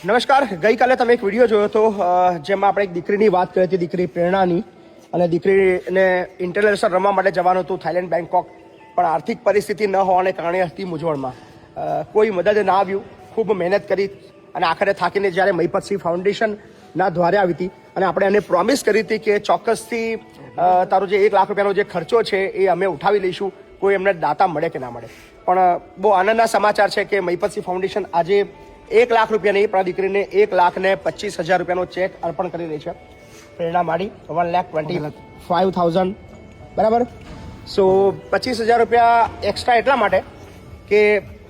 નમસ્કાર. ગઈકાલે તમે એક વિડીયો જોયો હતો જેમાં આપણે એક દીકરીની વાત કરી હતી, દીકરી પ્રેરણાની. અને દીકરીને ઇન્ટરનેશનલ રમવા માટે જવાનું હતું થાઈલેન્ડ, બેંકોક, પણ આર્થિક પરિસ્થિતિ ન હોવાને કારણે હતી મૂંઝવણમાં. કોઈ મદદ ના આવ્યું, ખૂબ મહેનત કરી અને આખરે થાકીને જ્યારે મહિપતસિંહ ફાઉન્ડેશનના દ્વારે આવી હતી અને આપણે એને પ્રોમિસ કરી હતી કે ચોક્કસથી તારો જે 1 લાખ રૂપિયાનો જે ખર્ચો છે એ અમે ઉઠાવી લઈશું, કોઈ એમને દાતા મળે કે ના મળે. પણ બહુ આનંદના સમાચાર છે કે મહિપતસિંહ ફાઉન્ડેશન આજે 1 લાખ રૂપિયા નહીં, પણ દીકરીને 1,25,000 રૂપિયાનો ચેક અર્પણ કરી રહી છે. પ્રેરણા માડી 1,25,000, બરાબર. સો 25,000 રૂપિયા એક્સ્ટ્રા એટલા માટે કે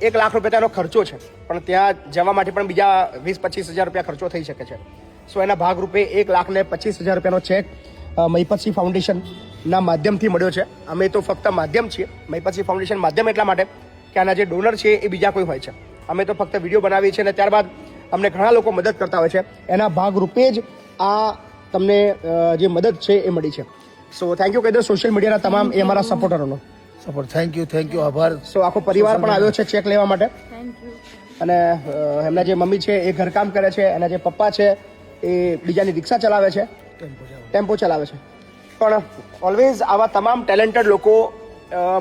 1 લાખ રૂપિયા તેનો ખર્ચો છે, પણ ત્યાં જવા માટે પણ બીજા 20-25,000 રૂપિયા ખર્ચો થઈ શકે છે. સો એના ભાગરૂપે 1,25,000 રૂપિયાનો ચેક મહિપતસિંહ ફાઉન્ડેશનના માધ્યમથી મળ્યો છે. અમે તો ફક્ત માધ્યમ છીએ. મહિપતસિંહ ફાઉન્ડેશન માધ્યમ એટલા માટે કે આના જે ડોનર છે એ બીજા કોઈ હોય છે. અમે તો ફક્ત વિડીયો બનાવીએ છીએ અને ત્યારબાદ અમને ઘણા લોકો મદદ કરતા હોય છે. એના ભાગરૂપે જ આ તમને જે મદદ છે એ મળી છે. સો થેન્ક યુ કહી દો સોશિયલ મીડિયાના તમામ એ અમારા સપોર્ટરોનો. સપોર્ટ થેન્ક યુ, આભાર. સો આખો પરિવાર પણ આવ્યો છે ચેક લેવા માટે. અને એમના જે મમ્મી છે એ ઘરકામ કરે છે, એના જે પપ્પા છે એ બીજાની રિક્ષા ચલાવે છે, ટેમ્પો ચલાવે છે. પણ ઓલવેઝ આવા તમામ ટેલેન્ટેડ લોકો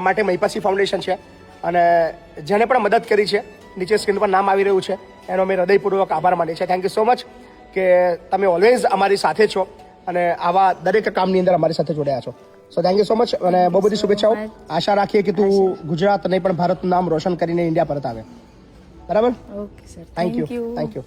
માટે મહિપતસિંહ ફાઉન્ડેશન છે. અને જેને પણ મદદ કરી છે, નીચે સ્ક્રીન પર નામ આવી રહ્યું છે, એનો અમે હૃદયપૂર્વક આભાર માનીએ છીએ. થેન્ક યુ સો મચ કે તમે ઓલવેઝ અમારી સાથે છો અને આવા દરેક કામની અંદર અમારી સાથે જોડાયા છો. So thank you so much અને બહુ બધી શુભેચ્છાઓ. આશા રાખીએ કે તું ગુજરાત નહીં પણ ભારતનું નામ રોશન કરીને ઇન્ડિયા પરત આવે. બરાબર. Okay sir, thank you.